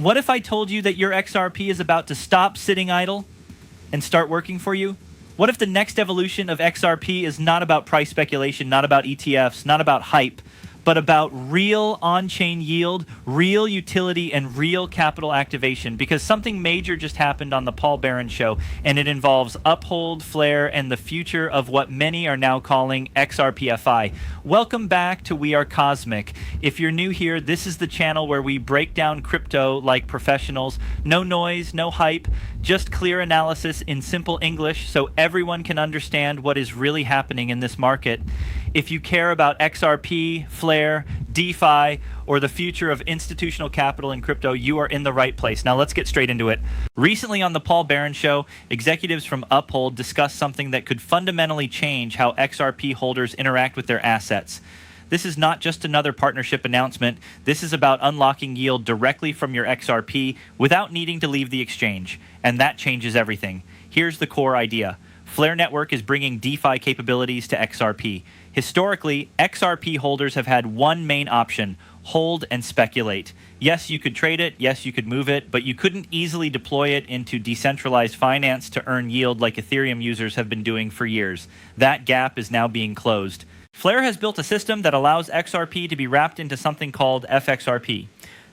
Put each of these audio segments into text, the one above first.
What if I told you that your XRP is about to stop sitting idle and start working for you? What if the next evolution of XRP is not about price speculation, not about ETFs, not about hype, but about real on-chain yield, real utility, and real capital activation? Because something major just happened on the Paul Barron show, and it involves Uphold, Flare, and the future of what many are now calling XRPFi. Welcome back to We Are Cosmic. If you're new here, this is the channel where we break down crypto like professionals. No noise, no hype, just clear analysis in simple English so everyone can understand what is really happening in this market. If you care about XRP, Flare, DeFi, or the future of institutional capital in crypto, you are in the right place. Now let's get straight into it. Recently on the Paul Barron show, executives from Uphold discussed something that could fundamentally change how XRP holders interact with their assets. This is not just another partnership announcement. This is about unlocking yield directly from your XRP without needing to leave the exchange. And that changes everything. Here's the core idea. Flare Network is bringing DeFi capabilities to XRP. Historically, XRP holders have had one main option: hold and speculate. Yes, you could trade it, yes, you could move it, but you couldn't easily deploy it into decentralized finance to earn yield like Ethereum users have been doing for years. That gap is now being closed. Flare has built a system that allows XRP to be wrapped into something called FXRP.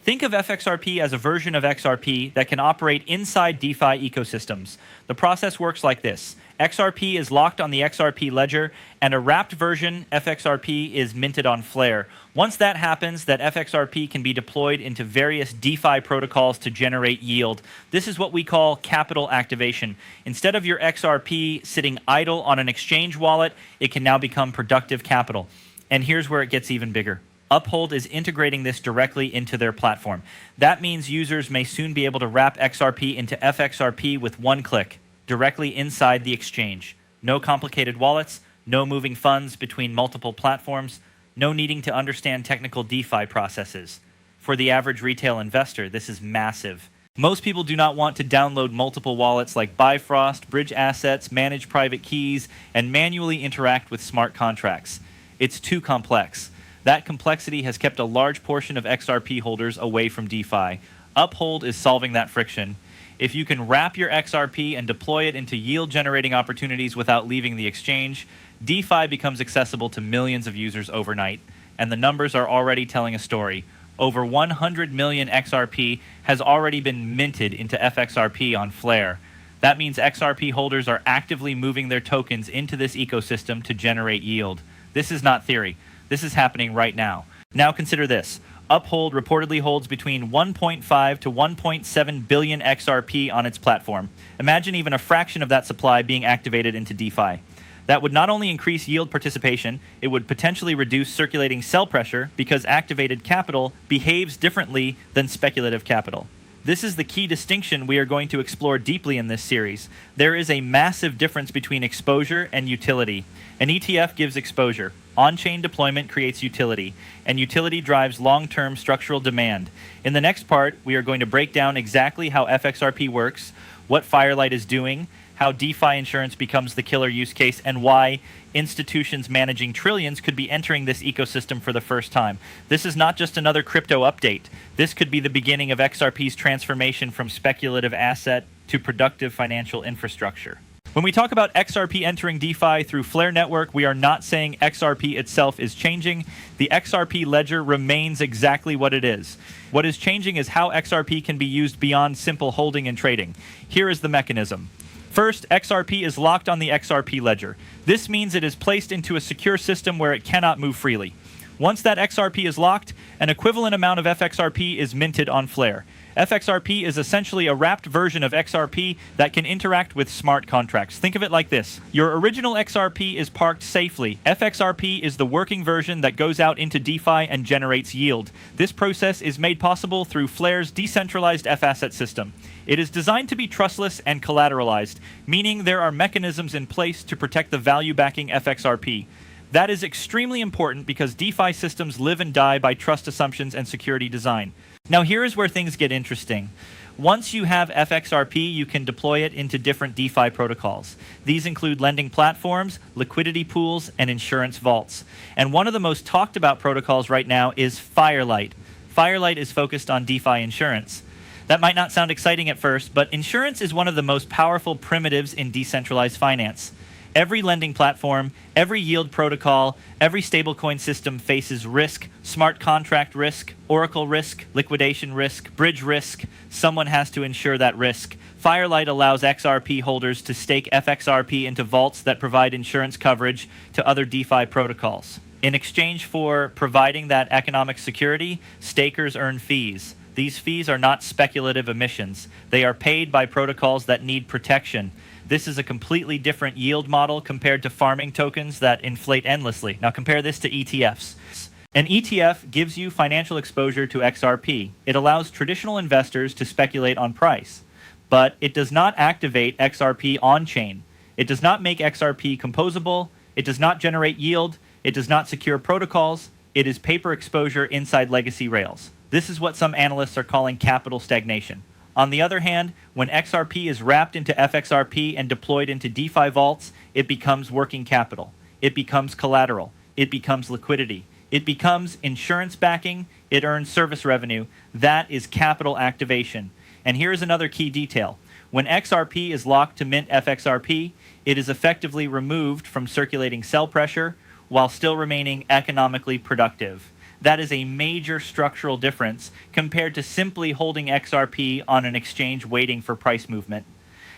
Think of FXRP as a version of XRP that can operate inside DeFi ecosystems. The process works like this. XRP is locked on the XRP ledger, and a wrapped version, FXRP, is minted on Flare. Once that happens, that FXRP can be deployed into various DeFi protocols to generate yield. This is what we call capital activation. Instead of your XRP sitting idle on an exchange wallet, it can now become productive capital. And here's where it gets even bigger. Uphold is integrating this directly into their platform. That means users may soon be able to wrap XRP into FXRP with one click, directly inside the exchange. No complicated wallets, no moving funds between multiple platforms, no needing to understand technical DeFi processes. For the average retail investor, this is massive. Most people do not want to download multiple wallets like Bifrost, bridge assets, manage private keys, and manually interact with smart contracts. It's too complex. That complexity has kept a large portion of XRP holders away from DeFi. Uphold is solving that friction. If you can wrap your XRP and deploy it into yield-generating opportunities without leaving the exchange, DeFi becomes accessible to millions of users overnight. And the numbers are already telling a story. Over 100 million XRP has already been minted into FXRP on Flare. That means XRP holders are actively moving their tokens into this ecosystem to generate yield. This is not theory. This is happening right now. Now consider this. Uphold reportedly holds between 1.5 to 1.7 billion XRP on its platform. Imagine even a fraction of that supply being activated into DeFi. That would not only increase yield participation, it would potentially reduce circulating sell pressure because activated capital behaves differently than speculative capital. This is the key distinction we are going to explore deeply in this series. There is a massive difference between exposure and utility. An ETF gives exposure. On-chain deployment creates utility, and utility drives long-term structural demand. In the next part, we are going to break down exactly how FXRP works, what Firelight is doing, how DeFi insurance becomes the killer use case, and why institutions managing trillions could be entering this ecosystem for the first time. This is not just another crypto update. This could be the beginning of XRP's transformation from speculative asset to productive financial infrastructure. When we talk about XRP entering DeFi through Flare Network, we are not saying XRP itself is changing. The XRP ledger remains exactly what it is. What is changing is how XRP can be used beyond simple holding and trading. Here is the mechanism. First, XRP is locked on the XRP ledger. This means it is placed into a secure system where it cannot move freely. Once that XRP is locked, an equivalent amount of FXRP is minted on Flare. FXRP is essentially a wrapped version of XRP that can interact with smart contracts. Think of it like this. Your original XRP is parked safely. FXRP is the working version that goes out into DeFi and generates yield. This process is made possible through Flare's decentralized F-asset system. It is designed to be trustless and collateralized, meaning there are mechanisms in place to protect the value backing FXRP. That is extremely important because DeFi systems live and die by trust assumptions and security design. Now here is where things get interesting. Once you have FXRP, you can deploy it into different DeFi protocols. These include lending platforms, liquidity pools, and insurance vaults. And one of the most talked about protocols right now is Firelight. Firelight is focused on DeFi insurance. That might not sound exciting at first, but insurance is one of the most powerful primitives in decentralized finance. Every lending platform, every yield protocol, every stablecoin system faces risk, smart contract risk, oracle risk, liquidation risk, bridge risk. Someone has to insure that risk. Firelight allows XRP holders to stake FXRP into vaults that provide insurance coverage to other DeFi protocols. In exchange for providing that economic security, stakers earn fees. These fees are not speculative emissions. They are paid by protocols that need protection. This is a completely different yield model compared to farming tokens that inflate endlessly. Now compare this to ETFs. An ETF gives you financial exposure to XRP. It allows traditional investors to speculate on price, but it does not activate XRP on-chain. It does not make XRP composable. It does not generate yield. It does not secure protocols. It is paper exposure inside legacy rails. This is what some analysts are calling capital stagnation. On the other hand, when XRP is wrapped into FXRP and deployed into DeFi vaults, it becomes working capital. It becomes collateral. It becomes liquidity. It becomes insurance backing. It earns service revenue. That is capital activation. And here is another key detail. When XRP is locked to mint FXRP, it is effectively removed from circulating sell pressure while still remaining economically productive. That is a major structural difference compared to simply holding XRP on an exchange waiting for price movement.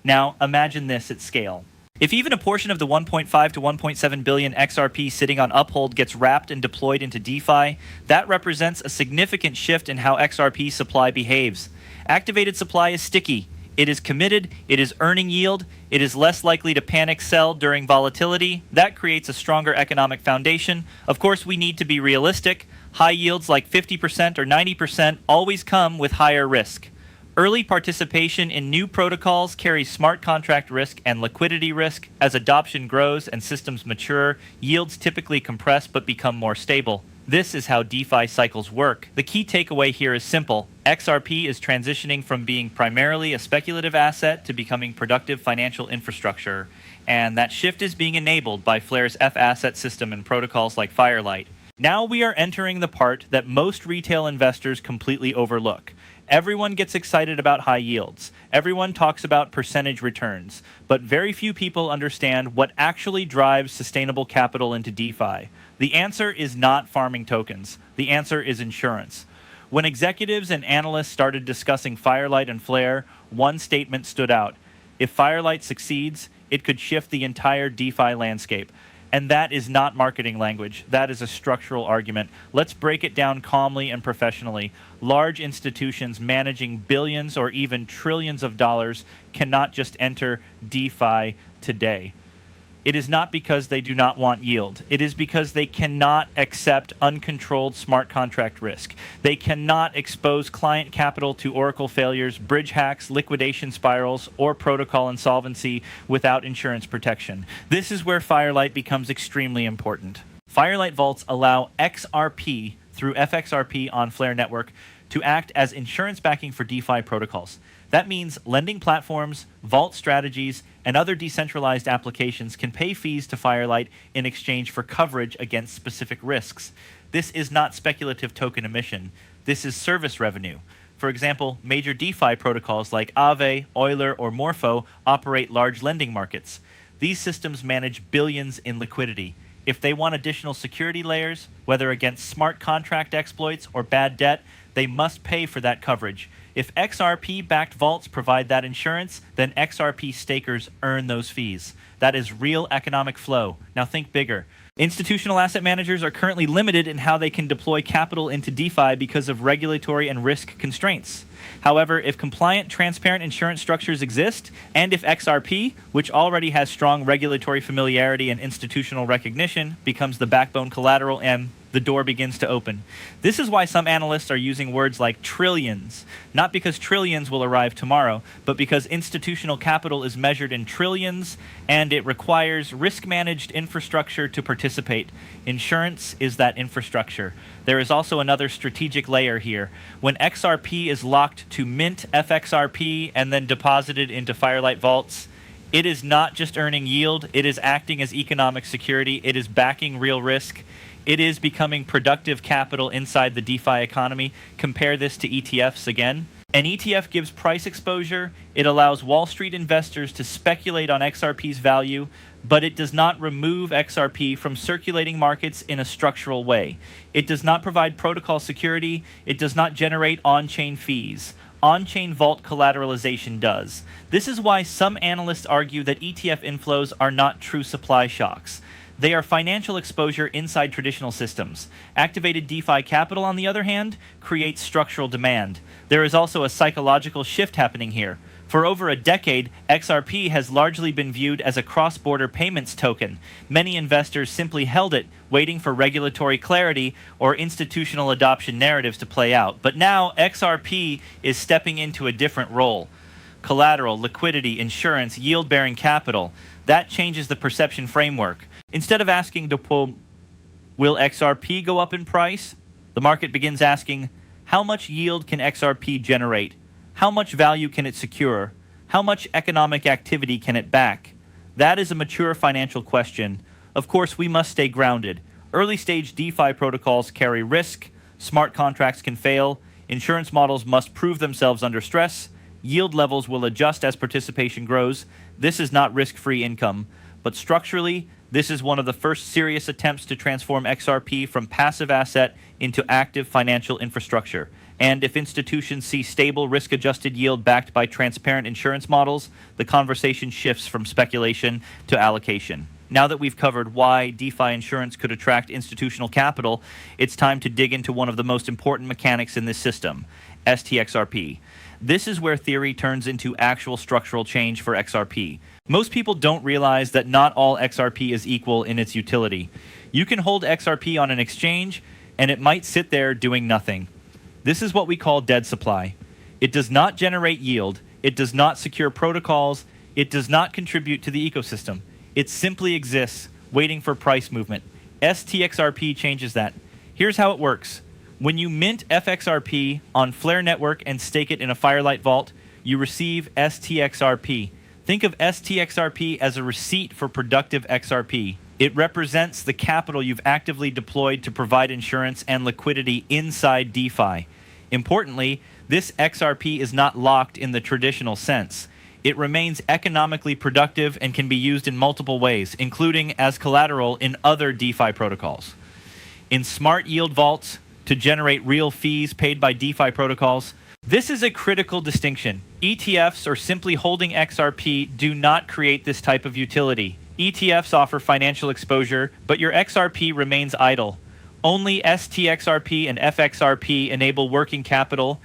Now, imagine this at scale. If even a portion of the 1.5 to 1.7 billion XRP sitting on Uphold gets wrapped and deployed into DeFi, that represents a significant shift in how XRP supply behaves. Activated supply is sticky. It is committed, it is earning yield, it is less likely to panic sell during volatility. That creates a stronger economic foundation. Of course, we need to be realistic. High yields like 50% or 90% always come with higher risk. Early participation in new protocols carries smart contract risk and liquidity risk. As adoption grows and systems mature, yields typically compress but become more stable. This is how DeFi cycles work. The key takeaway here is simple. XRP is transitioning from being primarily a speculative asset to becoming productive financial infrastructure. And that shift is being enabled by Flare's F-asset system and protocols like Firelight. Now we are entering the part that most retail investors completely overlook. Everyone gets excited about high yields. Everyone talks about percentage returns. But very few people understand what actually drives sustainable capital into DeFi. The answer is not farming tokens. The answer is insurance. When executives and analysts started discussing Firelight and Flare, one statement stood out. If Firelight succeeds, it could shift the entire DeFi landscape. And that is not marketing language. That is a structural argument. Let's break it down calmly and professionally. Large institutions managing billions or even trillions of dollars cannot just enter DeFi today. It is not because they do not want yield. It is because they cannot accept uncontrolled smart contract risk. They cannot expose client capital to Oracle failures, bridge hacks, liquidation spirals, or protocol insolvency without insurance protection. This is where Firelight becomes extremely important. Firelight vaults allow XRP through FXRP on Flare Network to act as insurance backing for DeFi protocols. That means lending platforms, vault strategies, and other decentralized applications can pay fees to Firelight in exchange for coverage against specific risks. This is not speculative token emission. This is service revenue. For example, major DeFi protocols like Aave, Euler, or Morpho operate large lending markets. These systems manage billions in liquidity. If they want additional security layers, whether against smart contract exploits or bad debt, they must pay for that coverage. If XRP-backed vaults provide that insurance, then XRP stakers earn those fees. That is real economic flow. Now think bigger. Institutional asset managers are currently limited in how they can deploy capital into DeFi because of regulatory and risk constraints. However, if compliant, transparent insurance structures exist, and if XRP, which already has strong regulatory familiarity and institutional recognition, becomes the backbone collateral, and the door begins to open. This is why some analysts are using words like trillions, not because trillions will arrive tomorrow, but because institutional capital is measured in trillions and it requires risk-managed infrastructure to participate. Insurance is that infrastructure. There is also another strategic layer here. When XRP is locked to mint FXRP and then deposited into Firelight vaults, it is not just earning yield, it is acting as economic security, it is backing real risk. It is becoming productive capital inside the DeFi economy. Compare this to ETFs again. An ETF gives price exposure. It allows Wall Street investors to speculate on XRP's value, but it does not remove XRP from circulating markets in a structural way. It does not provide protocol security. It does not generate on-chain fees. On-chain vault collateralization does. This is why some analysts argue that ETF inflows are not true supply shocks. They are financial exposure inside traditional systems. Activated DeFi capital, on the other hand, creates structural demand. There is also a psychological shift happening here. For over a decade, XRP has largely been viewed as a cross-border payments token. Many investors simply held it, waiting for regulatory clarity or institutional adoption narratives to play out. But now, XRP is stepping into a different role. Collateral, liquidity, insurance, yield-bearing capital. That changes the perception framework. Instead of asking, will XRP go up in price? The market begins asking, how much yield can XRP generate? How much value can it secure? How much economic activity can it back? That is a mature financial question. Of course, we must stay grounded. Early-stage DeFi protocols carry risk. Smart contracts can fail. Insurance models must prove themselves under stress. Yield levels will adjust as participation grows. This is not risk-free income. But structurally, this is one of the first serious attempts to transform XRP from passive asset into active financial infrastructure. And if institutions see stable risk-adjusted yield backed by transparent insurance models, the conversation shifts from speculation to allocation. Now that we've covered why DeFi insurance could attract institutional capital, it's time to dig into one of the most important mechanics in this system, STXRP. This is where theory turns into actual structural change for XRP. Most people don't realize that not all XRP is equal in its utility. You can hold XRP on an exchange, and it might sit there doing nothing. This is what we call dead supply. It does not generate yield. It does not secure protocols. It does not contribute to the ecosystem. It simply exists, waiting for price movement. STXRP changes that. Here's how it works. When you mint FXRP on Flare Network and stake it in a Firelight vault, you receive STXRP. Think of STXRP as a receipt for productive XRP. It represents the capital you've actively deployed to provide insurance and liquidity inside DeFi. Importantly, this XRP is not locked in the traditional sense. It remains economically productive and can be used in multiple ways, including as collateral in other DeFi protocols. In smart yield vaults, to generate real fees paid by DeFi protocols. This is a critical distinction. ETFs, or simply holding XRP, do not create this type of utility. ETFs offer financial exposure, but your XRP remains idle. Only STXRP and FXRP enable working capital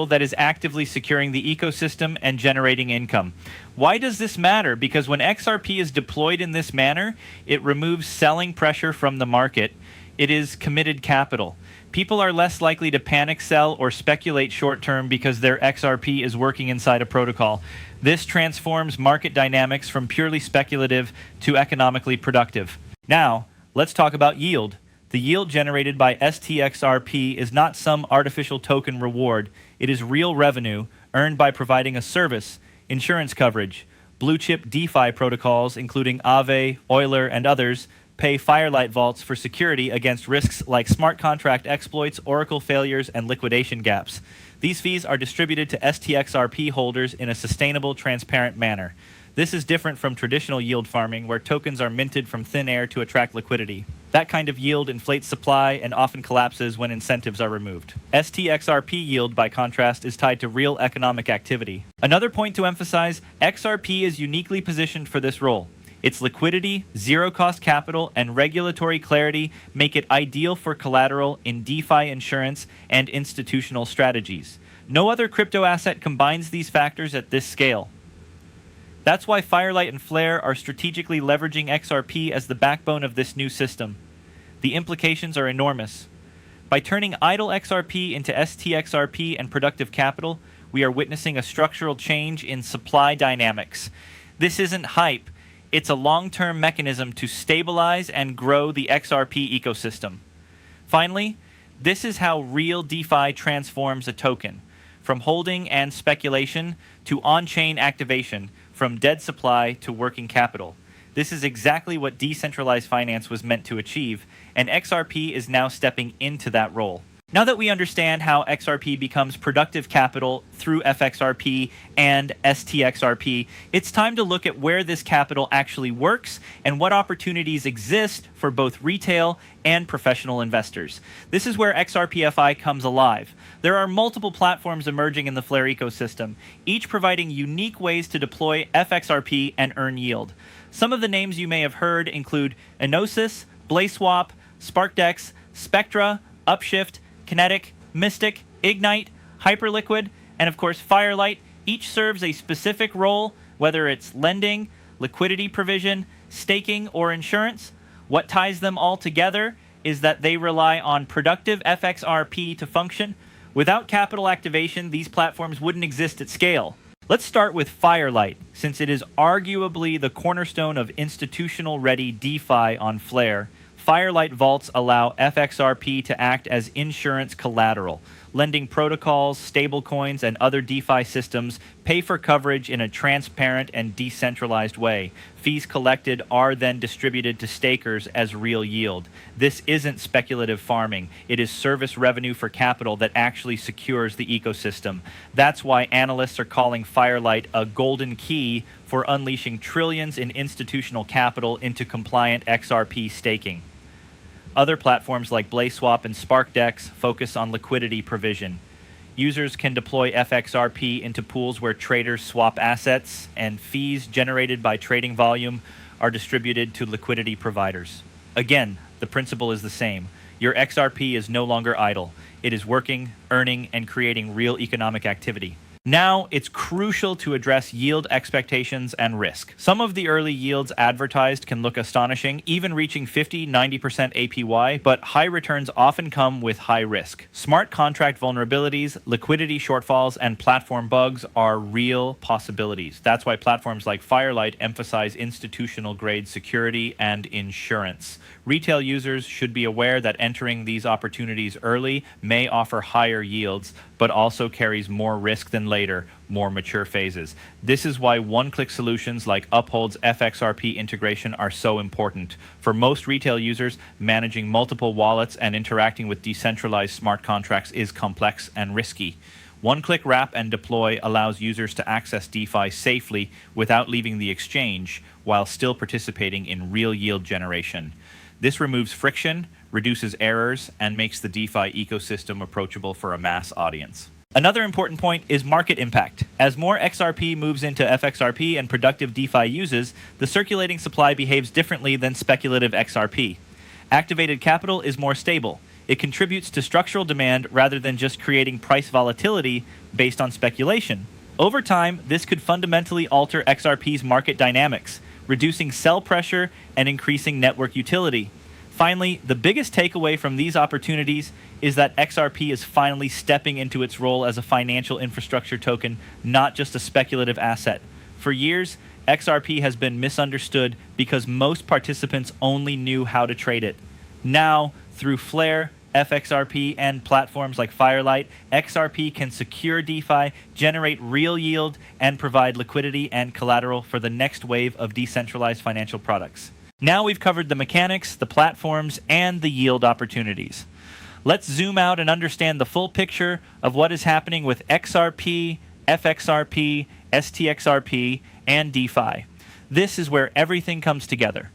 that is actively securing the ecosystem and generating income. Why does this matter? Because when XRP is deployed in this manner, it removes selling pressure from the market. It is committed capital. People are less likely to panic sell or speculate short-term because their XRP is working inside a protocol. This transforms market dynamics from purely speculative to economically productive. Now, let's talk about yield. The yield generated by STXRP is not some artificial token reward. It is real revenue earned by providing a service, insurance coverage. Blue-chip DeFi protocols, including Aave, Euler, and others, pay Firelight vaults for security against risks like smart contract exploits, Oracle failures, and liquidation gaps. These fees are distributed to STXRP holders in a sustainable, transparent manner. This is different from traditional yield farming, where tokens are minted from thin air to attract liquidity. That kind of yield inflates supply and often collapses when incentives are removed. STXRP yield, by contrast, is tied to real economic activity. Another point to emphasize, XRP is uniquely positioned for this role. Its liquidity, zero-cost capital, and regulatory clarity make it ideal for collateral in DeFi insurance and institutional strategies. No other crypto asset combines these factors at this scale. That's why Firelight and Flare are strategically leveraging XRP as the backbone of this new system. The implications are enormous. By turning idle XRP into STXRP and productive capital, we are witnessing a structural change in supply dynamics. This isn't hype. It's a long-term mechanism to stabilize and grow the XRP ecosystem. Finally, this is how real DeFi transforms a token, from holding and speculation to on-chain activation, from dead supply to working capital. This is exactly what decentralized finance was meant to achieve, and XRP is now stepping into that role. Now that we understand how XRP becomes productive capital through FXRP and STXRP, it's time to look at where this capital actually works and what opportunities exist for both retail and professional investors. This is where XRPFi comes alive. There are multiple platforms emerging in the Flare ecosystem, each providing unique ways to deploy FXRP and earn yield. Some of the names you may have heard include Enosis, BlazeSwap, SparkDex, Spectra, Upshift, Kinetic, Mystic, Ignite, Hyperliquid, and of course Firelight. Each serves a specific role, whether it's lending, liquidity provision, staking, or insurance. What ties them all together is that they rely on productive FXRP to function. Without capital activation, these platforms wouldn't exist at scale. Let's start with Firelight, since it is arguably the cornerstone of institutional-ready DeFi on Flare. Firelight vaults allow FXRP to act as insurance collateral. Lending protocols, stablecoins, and other DeFi systems pay for coverage in a transparent and decentralized way. Fees collected are then distributed to stakers as real yield. This isn't speculative farming. It is service revenue for capital that actually secures the ecosystem. That's why analysts are calling Firelight a golden key for unleashing trillions in institutional capital into compliant XRP staking. Other platforms like BlazeSwap and SparkDex focus on liquidity provision. Users can deploy FXRP into pools where traders swap assets, and fees generated by trading volume are distributed to liquidity providers. Again, the principle is the same. Your XRP is no longer idle. It is working, earning, and creating real economic activity. Now, it's crucial to address yield expectations and risk. Some of the early yields advertised can look astonishing, even reaching 50–90% APY, but high returns often come with high risk. Smart contract vulnerabilities, liquidity shortfalls, and platform bugs are real possibilities. That's why platforms like Firelight emphasize institutional-grade security and insurance. Retail users should be aware that entering these opportunities early may offer higher yields, but also carries more risk than later, more mature phases. This is why one-click solutions like Uphold's FXRP integration are so important. For most retail users, managing multiple wallets and interacting with decentralized smart contracts is complex and risky. One-click wrap and deploy allows users to access DeFi safely without leaving the exchange, while still participating in real yield generation. This removes friction, reduces errors, and makes the DeFi ecosystem approachable for a mass audience. Another important point is market impact. As more XRP moves into FXRP and productive DeFi uses, the circulating supply behaves differently than speculative XRP. Activated capital is more stable. It contributes to structural demand rather than just creating price volatility based on speculation. Over time, this could fundamentally alter XRP's market dynamics, reducing sell pressure and increasing network utility. Finally, the biggest takeaway from these opportunities is that XRP is finally stepping into its role as a financial infrastructure token, not just a speculative asset. For years, XRP has been misunderstood because most participants only knew how to trade it. Now, through Flare, FXRP, and platforms like Firelight, XRP can secure DeFi, generate real yield, and provide liquidity and collateral for the next wave of decentralized financial products. Now we've covered the mechanics, the platforms, and the yield opportunities. Let's zoom out and understand the full picture of what is happening with XRP, FXRP, STXRP, and DeFi. This is where everything comes together.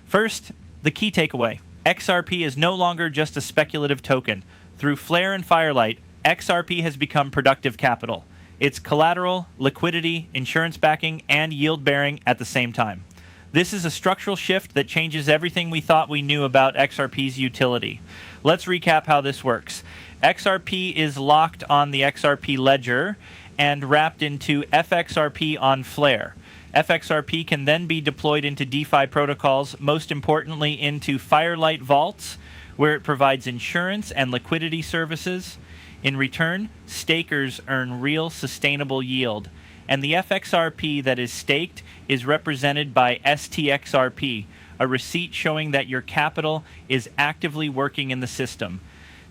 First, the key takeaway. XRP is no longer just a speculative token. Through Flare and Firelight, XRP has become productive capital. It's collateral, liquidity, insurance backing, and yield bearing at the same time. This is a structural shift that changes everything we thought we knew about XRP's utility. Let's recap how this works. XRP is locked on the XRP ledger and wrapped into FXRP on Flare. FXRP can then be deployed into DeFi protocols, most importantly into Firelight vaults, where it provides insurance and liquidity services. In return, stakers earn real sustainable yield. And the FXRP that is staked is represented by STXRP, a receipt showing that your capital is actively working in the system.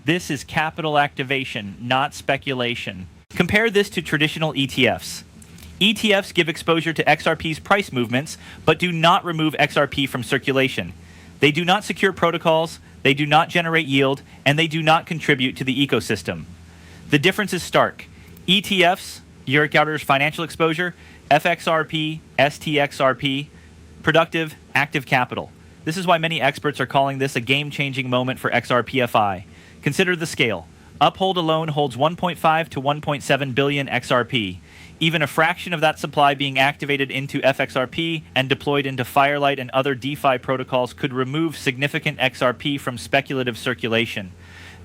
This is capital activation, not speculation. Compare this to traditional ETFs. ETFs give exposure to XRP's price movements, but do not remove XRP from circulation. They do not secure protocols, they do not generate yield, and they do not contribute to the ecosystem. The difference is stark. ETFs, Eurek Outers Financial Exposure, FXRP, STXRP, productive, active capital. This is why many experts are calling this a game-changing moment for XRPFi. Consider the scale. Uphold alone holds 1.5 to 1.7 billion XRP. Even a fraction of that supply being activated into FXRP and deployed into Firelight and other DeFi protocols could remove significant XRP from speculative circulation.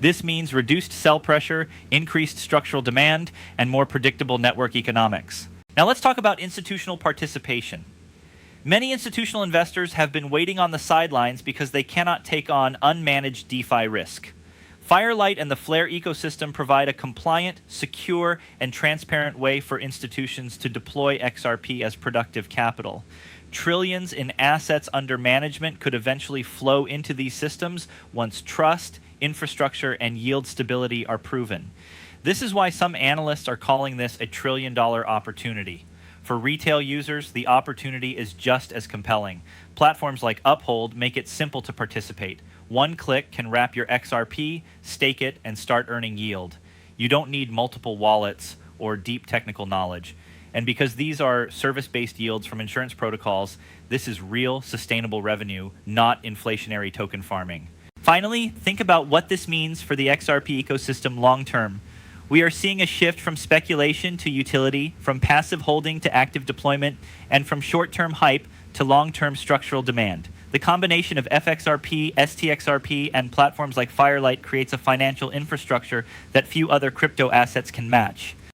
This means reduced sell pressure, increased structural demand, and more predictable network economics. Now let's talk about institutional participation. Many institutional investors have been waiting on the sidelines because they cannot take on unmanaged DeFi risk. Firelight and the Flare ecosystem provide a compliant, secure, and transparent way for institutions to deploy XRP as productive capital. Trillions in assets under management could eventually flow into these systems once trust, infrastructure, and yield stability are proven. This is why some analysts are calling this a trillion-dollar opportunity. For retail users, the opportunity is just as compelling. Platforms like Uphold make it simple to participate. One click can wrap your XRP, stake it, and start earning yield. You don't need multiple wallets or deep technical knowledge. And because these are service-based yields from insurance protocols, this is real, sustainable revenue, not inflationary token farming. Finally, think about what this means for the XRP ecosystem long-term. We are seeing a shift from speculation to utility, from passive holding to active deployment, and from short-term hype to long-term structural demand. The combination of FXRP, STXRP, and platforms like Firelight creates a financial infrastructure that few other crypto assets can match.